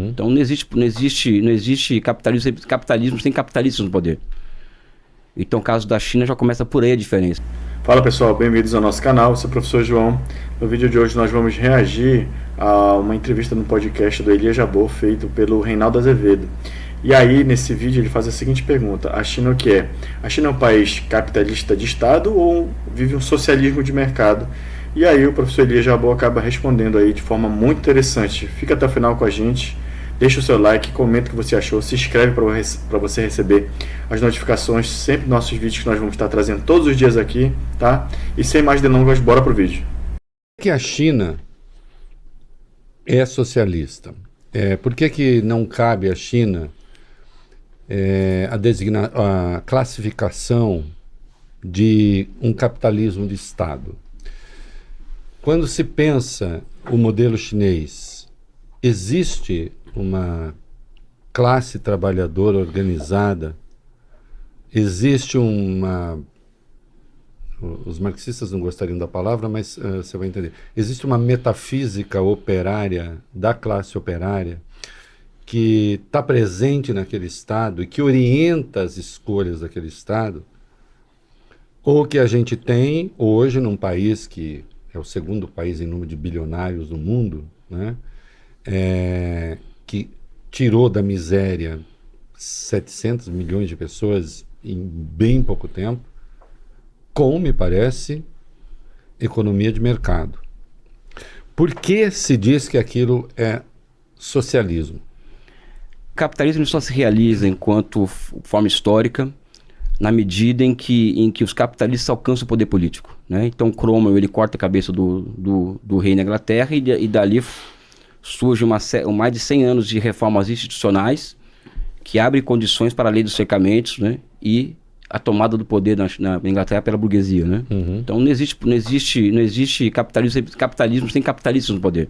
Então não existe capitalismo sem capitalistas no poder. Então o caso da China já começa por aí a diferença. Fala pessoal, bem-vindos ao nosso canal, eu sou o professor João. No vídeo de hoje nós vamos reagir a uma entrevista no podcast do Elias Jabbour feito pelo Reinaldo Azevedo. E aí nesse vídeo ele faz a seguinte pergunta: a China o que é? A China é um país capitalista de Estado ou vive um socialismo de mercado? E aí o professor Elias Jabbour acaba respondendo aí de forma muito interessante. Fica até o final com a gente. Deixa o seu like, comenta o que você achou, se inscreve para você receber as notificações sempre dos nossos vídeos que nós vamos estar trazendo todos os dias aqui, tá? E sem mais delongas, bora pro vídeo. Que a China é socialista? Por que não cabe à China a classificação de um capitalismo de Estado? Quando se pensa o modelo chinês, existe uma classe trabalhadora organizada, existe os marxistas não gostariam da palavra, mas você vai entender. Existe uma metafísica operária, da classe operária, que está presente naquele Estado e que orienta as escolhas daquele Estado, ou que a gente tem hoje num país que é o segundo país em número de bilionários do mundo, né? Que tirou da miséria 700 milhões de pessoas em bem pouco tempo, com, me parece, economia de mercado. Por que se diz que aquilo é socialismo? O capitalismo só se realiza enquanto forma histórica na medida em que os capitalistas alcançam o poder político, né? Então Cromwell ele corta a cabeça do rei na Inglaterra e dali surge mais de 100 anos de reformas institucionais que abrem condições para a lei dos cercamentos, né? E a tomada do poder na Inglaterra pela burguesia, né? Então não existe capitalismo sem capitalistas no poder.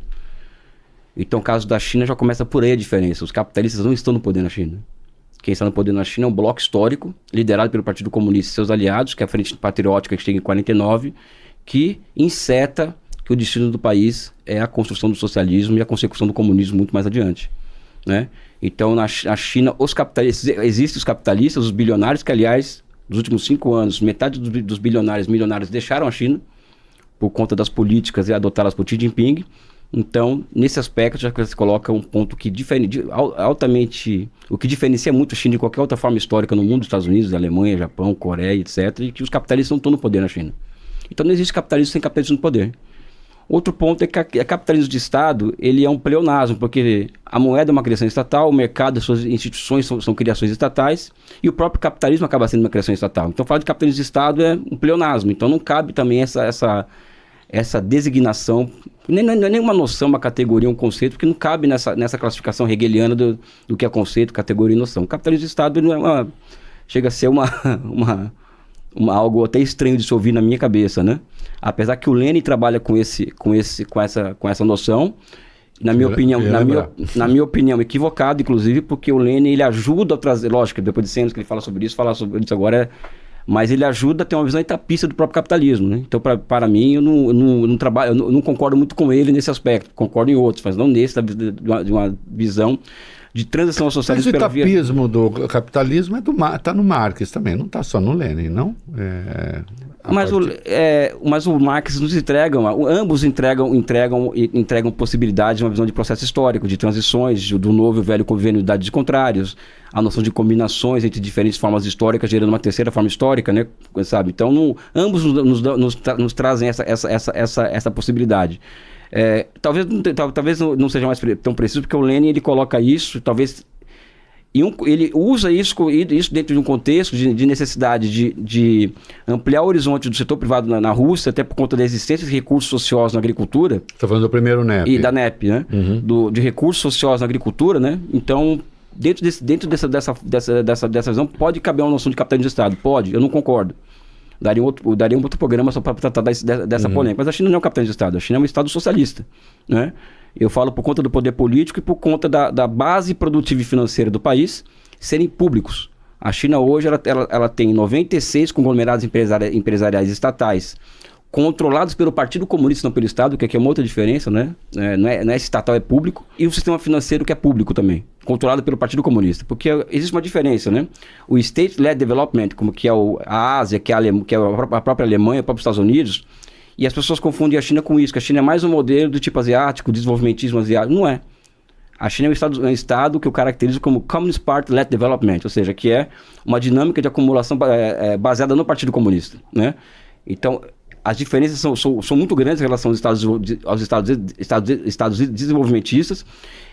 Então o caso da China já começa por aí a diferença. Os capitalistas não estão no poder na China. Quem está no poder na China é um bloco histórico liderado pelo Partido Comunista e seus aliados, que é a Frente Patriótica que chega em 49, que enceta que o destino do país é a construção do socialismo e a consecução do comunismo muito mais adiante, né? Então, na China, existem os capitalistas, os bilionários, que, aliás, nos últimos 5 anos, metade dos milionários deixaram a China por conta das políticas adotadas por Xi Jinping. Então, nesse aspecto, já se coloca um ponto que o que diferencia muito a China de qualquer outra forma histórica no mundo, Estados Unidos, Alemanha, Japão, Coreia, etc., e que os capitalistas não estão no poder na China. Então, não existe capitalismo sem capitalismo no poder. Outro ponto é que o capitalismo de Estado ele é um pleonasmo, porque a moeda é uma criação estatal, o mercado, as suas instituições são criações estatais, e o próprio capitalismo acaba sendo uma criação estatal. Então, falar de capitalismo de Estado é um pleonasmo. Então, não cabe também essa designação, não é nenhuma noção, uma categoria, um conceito, porque não cabe nessa classificação hegeliana do que é conceito, categoria e noção. O capitalismo de Estado não é chega a ser algo até estranho de se ouvir na minha cabeça, né? Apesar que o Lenin trabalha com essa noção, na minha opinião, equivocado, inclusive, porque o Lenin ele ajuda a trazer, lógico, depois de 100 anos que ele falar sobre isso agora mas ele ajuda a ter uma visão etapista do próprio capitalismo, né? Então, para mim, eu não concordo muito com ele nesse aspecto, concordo em outros, mas não nesse, de uma visão de transição socialista. Mas o etapismo do capitalismo está no Marx também, não está só no Lenin, não? Mas o Marx nos ambos entregam possibilidades de uma visão de processo histórico, de transições, do novo e velho convênio de unidades contrários, a noção de combinações entre diferentes formas históricas, gerando uma terceira forma histórica, né? Sabe? Então, ambos nos trazem essa possibilidade. Talvez não seja mais tão preciso, porque o Lenin ele coloca isso, talvez ele usa isso dentro de um contexto de necessidade de ampliar o horizonte do setor privado na Rússia, até por conta da existência de recursos ociosos na agricultura. Está falando do primeiro NEP. E da NEP, né? De recursos ociosos na agricultura, né? Então, dentro dessa visão, pode caber uma noção de capitalismo de Estado. Pode, eu não concordo. Daria um outro programa só para tratar dessa polêmica. Mas a China não é um capitalismo de Estado, a China é um Estado socialista, né? Eu falo por conta do poder político e por conta da base produtiva e financeira do país serem públicos. A China hoje ela tem 96 conglomerados empresariais estatais controlados pelo Partido Comunista, não pelo Estado, que aqui é uma outra diferença, né? Não é estatal, é público, e o sistema financeiro que é público também, controlado pelo Partido Comunista, porque existe uma diferença, né? O State-led Development, como que é a Ásia, que é a própria Alemanha, os próprios Estados Unidos, e as pessoas confundem a China com isso, que a China é mais um modelo do tipo asiático, desenvolvimentismo asiático. Não é. A China é um estado que eu caracterizo como Communist Party-led Development, ou seja, que é uma dinâmica de acumulação baseada no Partido Comunista, né? Então, as diferenças são muito grandes em relação aos estados desenvolvimentistas,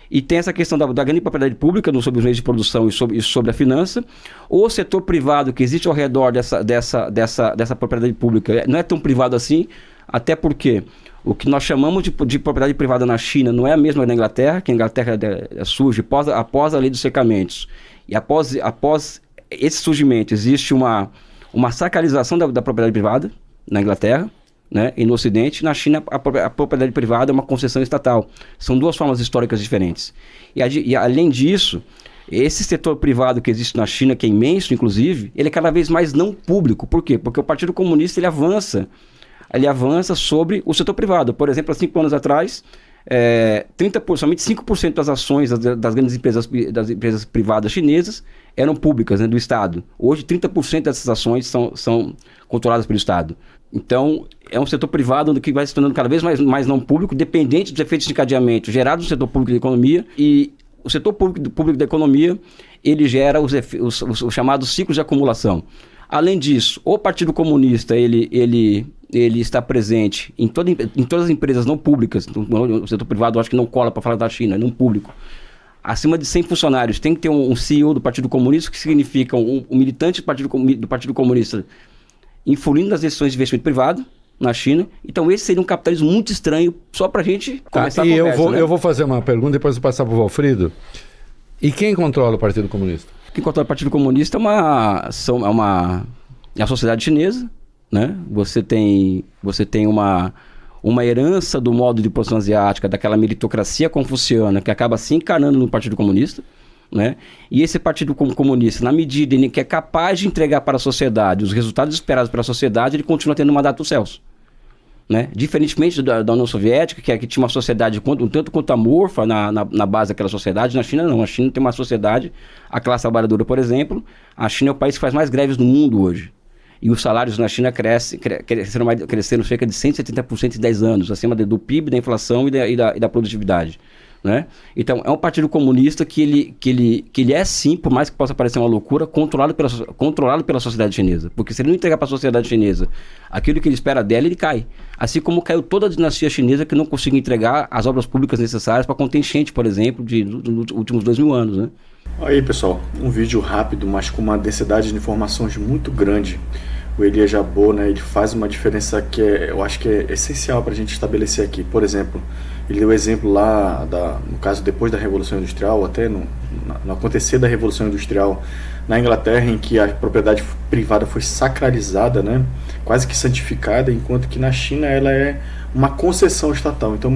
e tem essa questão da grande propriedade pública sobre os meios de produção e sobre a finança. O setor privado que existe ao redor dessa propriedade pública não é tão privado assim, até porque o que nós chamamos de propriedade privada na China não é a mesma da Inglaterra, que a Inglaterra surge após a lei dos secamentos. E após esse surgimento existe uma sacralização da propriedade privada na Inglaterra, né? E no Ocidente. Na China, a propriedade privada é uma concessão estatal. São duas formas históricas diferentes. E além disso, esse setor privado que existe na China, que é imenso, inclusive, ele é cada vez mais não público. Por quê? Porque o Partido Comunista ele avança sobre o setor privado. Por exemplo, há 5 anos atrás, somente 5% das ações das grandes empresas privadas chinesas eram públicas, né, do Estado. Hoje, 30% dessas ações são controladas pelo Estado. Então, é um setor privado que vai se tornando cada vez mais não público, dependente dos efeitos de encadeamento gerados no setor público da economia. E o setor público da economia, ele gera os chamados ciclos de acumulação. Além disso, o Partido Comunista, ele está presente em todas as empresas não públicas. O setor privado, eu acho que não cola para falar da China, é não público. Acima de 100 funcionários, tem que ter um CEO do Partido Comunista, que significa um militante do Partido Comunista influindo nas decisões de investimento privado na China. Então esse seria um capitalismo muito estranho, só para a gente começar a conversa. Eu vou fazer uma pergunta, depois eu passar para o Valfrido. E quem controla o Partido Comunista? Quem controla o Partido Comunista é a sociedade chinesa, né? Você tem uma herança do modo de produção asiática, daquela meritocracia confuciana que acaba se encarnando no Partido Comunista, né? E esse Partido Comunista, na medida em que é capaz de entregar para a sociedade os resultados esperados pela sociedade, ele continua tendo um mandato dos céus, né? Diferentemente da União Soviética, que tinha uma sociedade um tanto quanto amorfa na base daquela sociedade. Na China não. A China tem uma sociedade, a classe trabalhadora, por exemplo. A China é o país que faz mais greves no mundo hoje. E os salários na China cresceram cerca de 170% em 10 anos, acima do PIB, da inflação e da produtividade, né? Então, é um partido comunista que ele é, sim, por mais que possa parecer uma loucura, controlado pela sociedade chinesa. Porque se ele não entregar para a sociedade chinesa aquilo que ele espera dela, ele cai. Assim como caiu toda a dinastia chinesa que não conseguiu entregar as obras públicas necessárias para conter enchente, por exemplo, dos últimos 2000 anos, né? Aí, pessoal, um vídeo rápido, mas com uma densidade de informações muito grande. O Elia Jabbour, né, ele faz uma diferença que eu acho que é essencial para a gente estabelecer aqui. Por exemplo, ele deu o exemplo lá, no caso depois da Revolução Industrial, até no acontecer da Revolução Industrial na Inglaterra, em que a propriedade privada foi sacralizada, né, quase que santificada, enquanto que na China ela é uma concessão estatal. Então,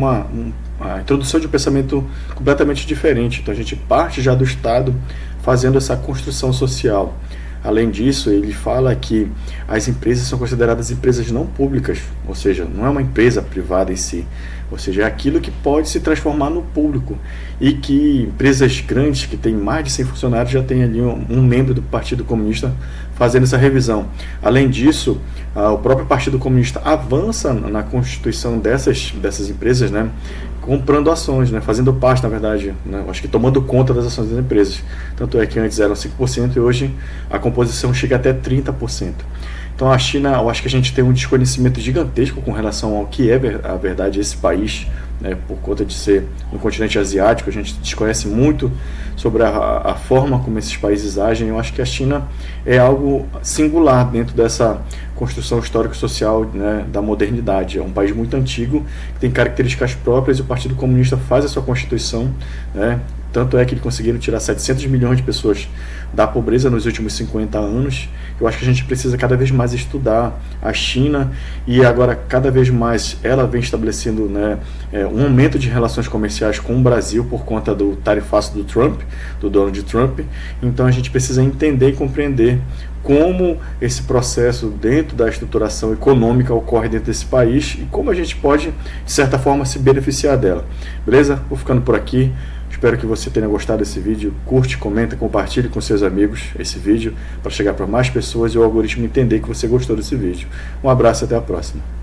a introdução de um pensamento completamente diferente. Então, a gente parte já do Estado fazendo essa construção social. Além disso, ele fala que as empresas são consideradas empresas não públicas, ou seja, não é uma empresa privada em si, ou seja, é aquilo que pode se transformar no público, e que empresas grandes que têm mais de 100 funcionários já tem ali um membro do Partido Comunista fazendo essa revisão. Além disso, o próprio Partido Comunista avança na constituição dessas empresas, né, comprando ações, né, fazendo parte, na verdade, né, acho que tomando conta das ações das empresas. Tanto é que antes eram 5% e hoje a composição chega até 30%. Então a China, eu acho que a gente tem um desconhecimento gigantesco com relação ao que é a verdade esse país, né, por conta de ser no continente asiático. A gente desconhece muito sobre a forma como esses países agem. Eu acho que a China é algo singular dentro dessa construção histórico-social, né, da modernidade. É um país muito antigo, que tem características próprias, e o Partido Comunista faz a sua constituição, né, Tanto é que eles conseguiram tirar 700 milhões de pessoas da pobreza nos últimos 50 anos. Eu acho que a gente precisa cada vez mais estudar a China, e agora cada vez mais ela vem estabelecendo, né, um aumento de relações comerciais com o Brasil por conta do tarifaço do Trump, do Donald Trump. Então a gente precisa entender e compreender como esse processo dentro da estruturação econômica ocorre dentro desse país e como a gente pode, de certa forma, se beneficiar dela. Beleza? Vou ficando por aqui. Espero que você tenha gostado desse vídeo. Curte, comenta, compartilhe com seus amigos esse vídeo para chegar para mais pessoas e o algoritmo entender que você gostou desse vídeo. Um abraço e até a próxima.